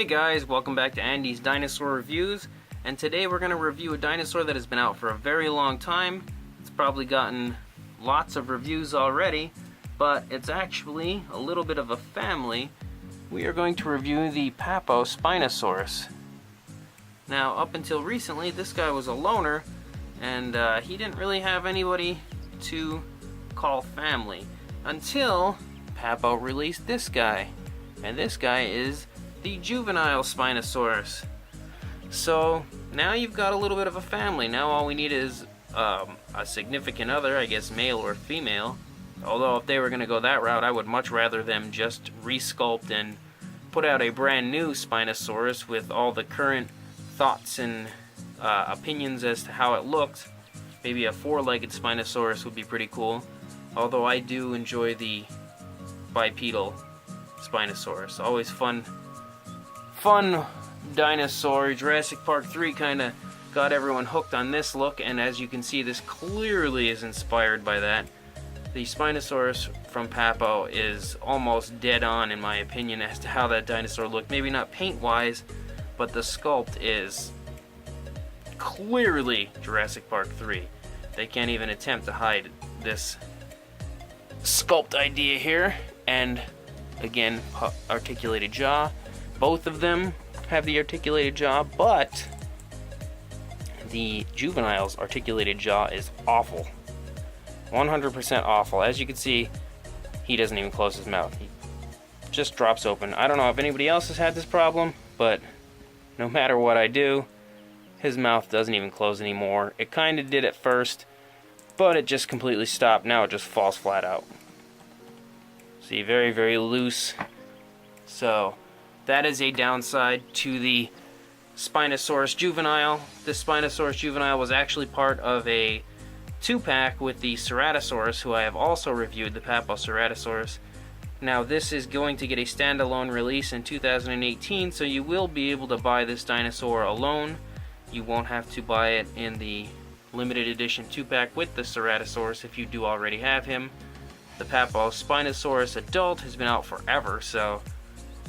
guys, welcome back to Andy's Dinosaur Reviews, and today we're going to review a dinosaur that has been out for a very long time. It's probably gotten lots of reviews already, but it's actually a little bit of a family. We are going to review the Papo Spinosaurus. Now, up until recently, this guy was a loner, and he didn't really have anybody to call family until Papo released this guy. And this guy is the Juvenile Spinosaurus. So now you've got a little bit of a family. Now all we need is a significant other, I guess male or female. Although if they were going to go that route, I would much rather them just resculpt and put out a brand new Spinosaurus with all the current thoughts and opinions as to how it looked. Maybe a four-legged Spinosaurus would be pretty cool. Although I do enjoy the bipedal Spinosaurus. Always fun dinosaur. Jurassic Park 3 kind of got everyone hooked on this look, and as you can see, this clearly is inspired by that. The Spinosaurus from Papo is almost dead on in my opinion as to how that dinosaur looked. Maybe not paint-wise, but the sculpt is clearly Jurassic Park 3. They can't even attempt to hide this sculpt idea here. And again, articulated jaw. Both of them have the articulated jaw, but the juvenile's articulated jaw is awful. 100% awful. As you can see, he doesn't even close his mouth. He just drops open. I don't know if anybody else has had this problem, but no matter what I do, his mouth doesn't even close anymore. It kind of did at first, but it just completely stopped. Now it just falls flat out. See, very, very loose. So that is a downside to the Spinosaurus juvenile. This Spinosaurus juvenile was actually part of a 2-pack with the Ceratosaurus, who I have also reviewed, the Papo Ceratosaurus. Now this is going to get a standalone release in 2018, so you will be able to buy this dinosaur alone. You won't have to buy it in the limited edition 2-pack with the Ceratosaurus if you do already have him. The Papo Spinosaurus adult has been out forever, so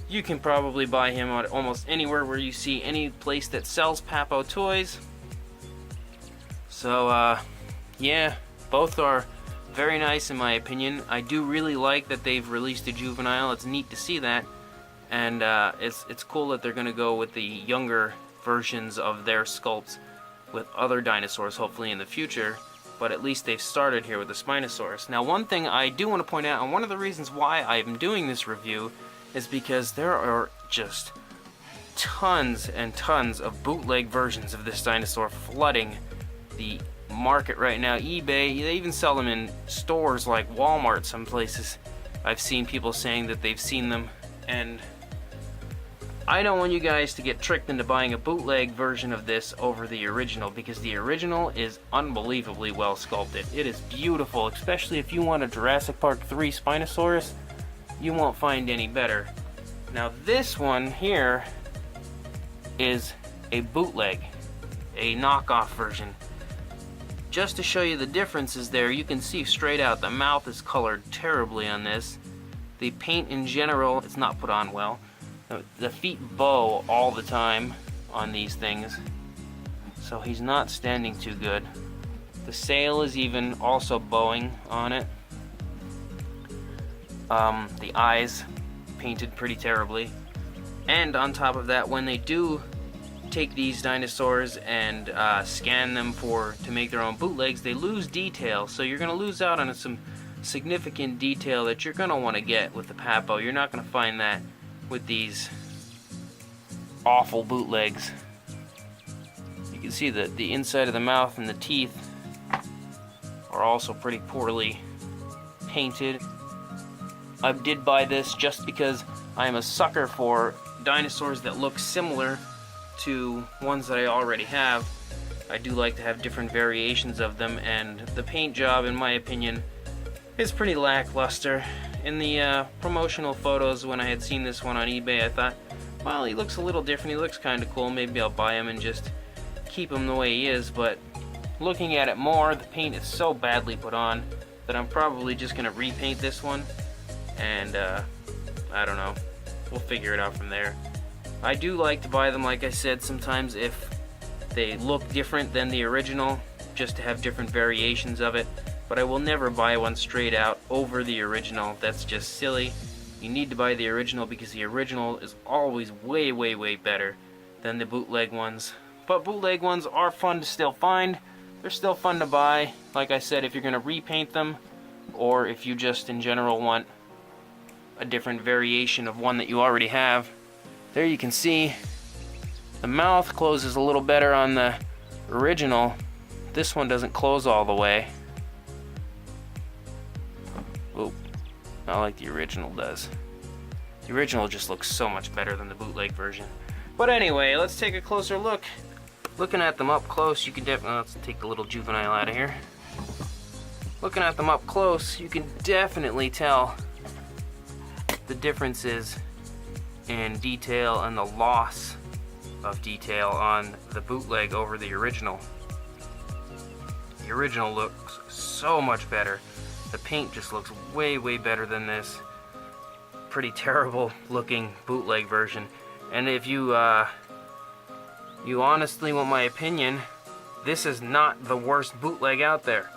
you can probably buy him at almost anywhere where you see any place that sells Papo toys. So, yeah, both are very nice in my opinion. I do really like that they've released a juvenile. It's neat to see that, and it's cool that they're going to go with the younger versions of their sculpts with other dinosaurs, hopefully in the future. But at least they've started here with the Spinosaurus. Now, one thing I do want to point out, and one of the reasons why I'm doing this review, is because there are just tons and tons of bootleg versions of this dinosaur flooding the market right now. eBay, they even sell them in stores like Walmart, some places. I've seen people saying that they've seen them, and I don't want you guys to get tricked into buying a bootleg version of this over the original, because the original is unbelievably well sculpted. It is beautiful, especially if you want a Jurassic Park 3 Spinosaurus. You won't find any better. Now this one here is a bootleg, a knockoff version. Just to show you the differences there, you can see straight out the mouth is colored terribly on this. The paint in general, it's not put on well. The feet bow all the time on these things, so he's not standing too good. The sail is even also bowing on it. The eyes painted pretty terribly. And on top of that, when they do take these dinosaurs and scan them to make their own bootlegs, they lose detail, so you're going to lose out on some significant detail that you're going to want to get with the Papo. You're not going to find that with these awful bootlegs. You can see that the inside of the mouth and the teeth are also pretty poorly painted. I did buy this just because I am a sucker for dinosaurs that look similar to ones that I already have. I do like to have different variations of them, and the paint job, in my opinion, is pretty lackluster. In the promotional photos, when I had seen this one on eBay, I thought, well, he looks a little different, he looks kind of cool, maybe I'll buy him and just keep him the way he is. But looking at it more, the paint is so badly put on that I'm probably just going to repaint this one, and I don't know, we'll figure it out from there. I do like to buy them, like I said, sometimes if they look different than the original, just to have different variations of it. But I will never buy one straight out over the original. That's just silly. You need to buy the original because the original is always way, way, way better than the bootleg ones. But bootleg ones are fun to still find. They're still fun to buy. Like I said, if you're going to repaint them, or if you just in general want a different variation of one that you already have. There you can see the mouth closes a little better on the original. This one doesn't close all the way. Oh, not like the original does. The original just looks so much better than the bootleg version. But anyway, let's take a closer look. Looking at them up close, you can definitely, let's take the little juvenile out of here. Looking at them up close, you can definitely tell the differences in detail and the loss of detail on the bootleg over the original. The original looks so much better. The paint just looks way, way better than this pretty terrible looking bootleg version. And if you honestly want my opinion, this is not the worst bootleg out there.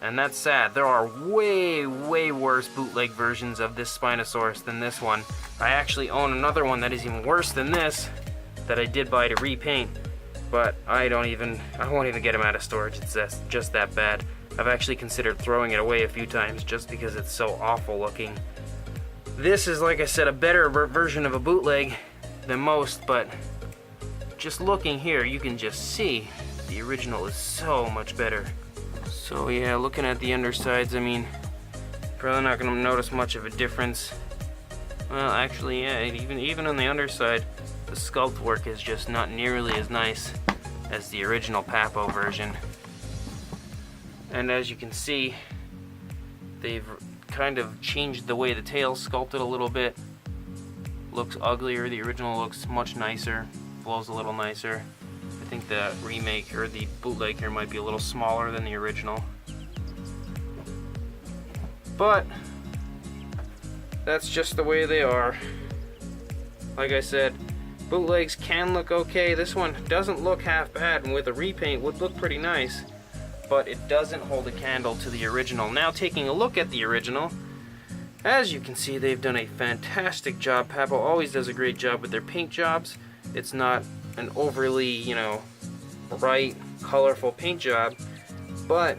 And that's sad. There are way, way worse bootleg versions of this Spinosaurus than this one. I actually own another one that is even worse than this that I did buy to repaint, but I won't even get them out of storage. It's just that bad. I've actually considered throwing it away a few times just because it's so awful looking. This is, like I said, a better version of a bootleg than most, but just looking here, you can just see the original is so much better. So yeah, looking at the undersides, I mean, probably not going to notice much of a difference. Well, actually, yeah, even on the underside, the sculpt work is just not nearly as nice as the original Papo version. And as you can see, they've kind of changed the way the tail's sculpted a little bit. Looks uglier. The original looks much nicer, flows a little nicer. I think the remake or the bootleg here might be a little smaller than the original. But that's just the way they are. Like I said, bootlegs can look okay. This one doesn't look half bad, and with a repaint would look pretty nice, but it doesn't hold a candle to the original. Now taking a look at the original, as you can see, they've done a fantastic job. Papo always does a great job with their paint jobs. It's not an overly, bright, colorful paint job, but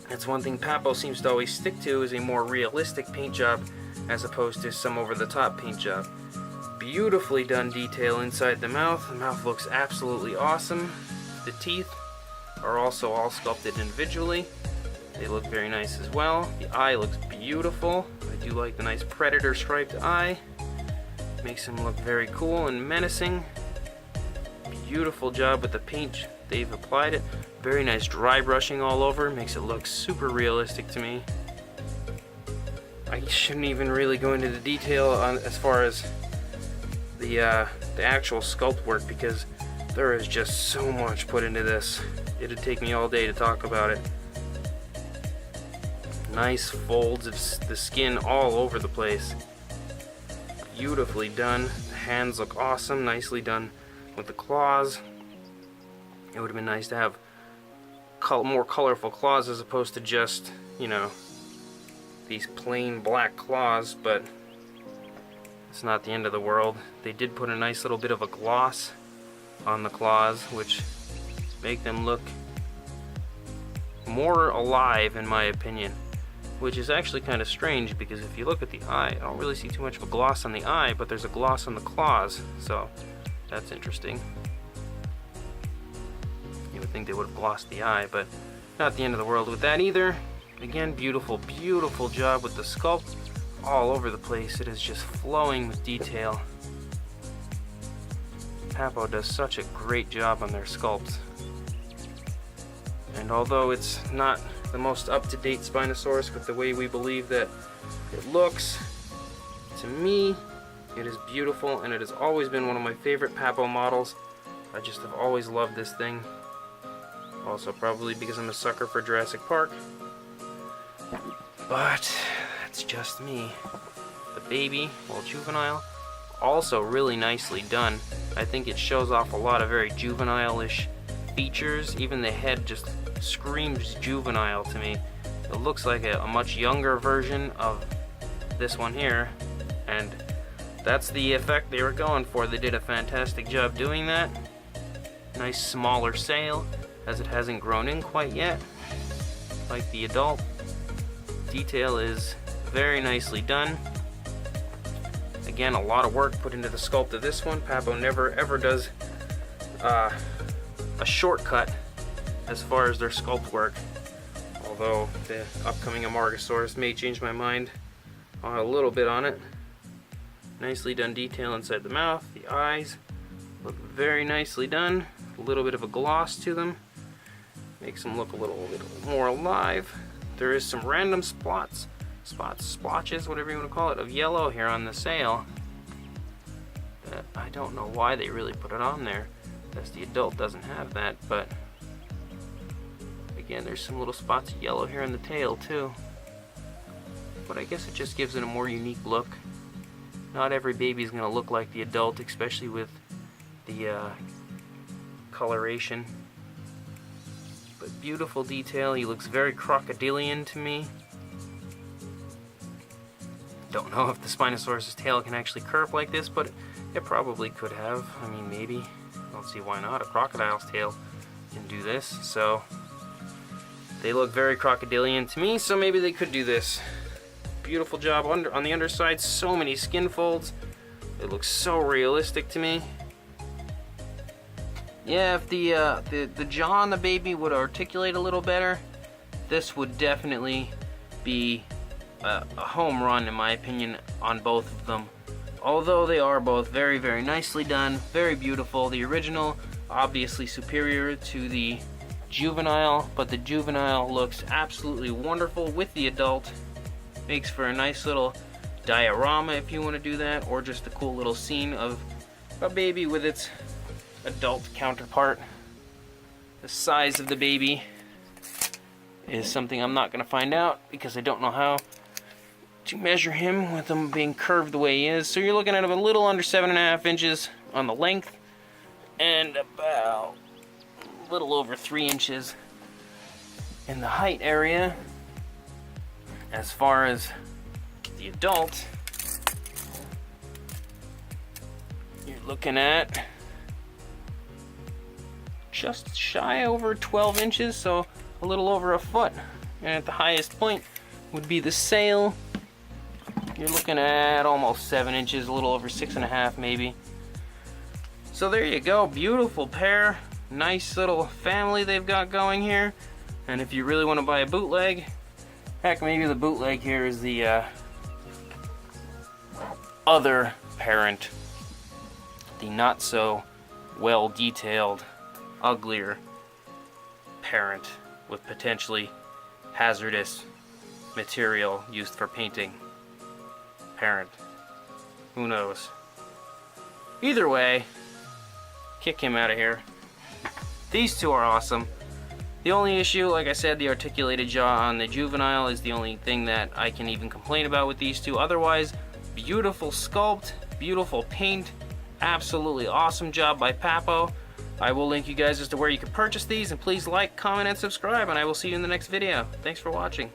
that's one thing Papo seems to always stick to, is a more realistic paint job as opposed to some over-the-top paint job. Beautifully done detail inside the mouth. The mouth looks absolutely awesome. The teeth are also all sculpted individually. They look very nice as well. The eye looks beautiful. I do like the nice predator striped eye. Makes him look very cool and menacing. Beautiful job with the paint. They've applied it. Very nice dry brushing all over. Makes it look super realistic to me. I shouldn't even really go into the detail on as far as the actual sculpt work, because there is just so much put into this. It'd take me all day to talk about it. Nice folds of the skin all over the place. Beautifully done. The hands look awesome. Nicely done with the claws. It would have been nice to have more colorful claws as opposed to just, these plain black claws, but it's not the end of the world. They did put a nice little bit of a gloss on the claws, which make them look more alive in my opinion, which is actually kind of strange because if you look at the eye, I don't really see too much of a gloss on the eye, but there's a gloss on the claws, so that's interesting. You would think they would have glossed the eye, but not the end of the world with that either. Again, beautiful, beautiful job with the sculpt all over the place. It is just flowing with detail. Papo does such a great job on their sculpts. And although it's not the most up-to-date Spinosaurus with the way we believe that it looks, to me, it is beautiful, and it has always been one of my favorite Papo models. I just have always loved this thing. Also probably because I'm a sucker for Jurassic Park. But that's just me. The baby, well, juvenile, also really nicely done. I think it shows off a lot of very juvenile-ish features. Even the head just screams juvenile to me. It looks like a much younger version of this one here, and that's the effect they were going for. They did a fantastic job doing that. Nice smaller sail, as it hasn't grown in quite yet, like the adult. Detail is very nicely done. Again, a lot of work put into the sculpt of this one. Papo never ever does a shortcut as far as their sculpt work. Although the upcoming Amargasaurus may change my mind a little bit on it. Nicely done detail inside the mouth. The eyes look very nicely done. A little bit of a gloss to them. Makes them look a little more alive. There is some random splotches, whatever you want to call it, of yellow here on the sail. That I don't know why they really put it on there, as the adult doesn't have that, but again, there's some little spots of yellow here on the tail too. But I guess it just gives it a more unique look. Not every baby is going to look like the adult, especially with the coloration. But beautiful detail. He looks very crocodilian to me. Don't know if the Spinosaurus' tail can actually curve like this, but it probably could have. I mean, maybe. I don't see why not. A crocodile's tail can do this. So they look very crocodilian to me, so maybe they could do this. Beautiful job on the underside. So many skin folds. It looks so realistic to me. Yeah, if the jaw on the baby would articulate a little better, this would definitely be a home run in my opinion on both of them. Although they are both very, very nicely done, very beautiful. The original obviously superior to the juvenile, but the juvenile looks absolutely wonderful with the adult. Makes for a nice little diorama if you want to do that, or just a cool little scene of a baby with its adult counterpart. The size of the baby is something I'm not going to find out because I don't know how to measure him with him being curved the way he is. So you're looking at him a little under 7.5 inches on the length and about a little over 3 inches in the height area. As far as the adult, you're looking at just shy over 12 inches, so a little over a foot. And at the highest point would be the sail. You're looking at almost 7 inches, a little over 6.5 maybe. So there you go, beautiful pair. Nice little family they've got going here. And if you really want to buy a bootleg, heck, maybe the bootleg here is the other parent. The not so well detailed, uglier parent with potentially hazardous material used for painting parent. Who knows? Either way, kick him out of here. These two are awesome. The only issue, like I said, the articulated jaw on the juvenile is the only thing that I can even complain about with these two. Otherwise, beautiful sculpt, beautiful paint, absolutely awesome job by Papo. I will link you guys as to where you can purchase these, and please like, comment, and subscribe, and I will see you in the next video. Thanks for watching.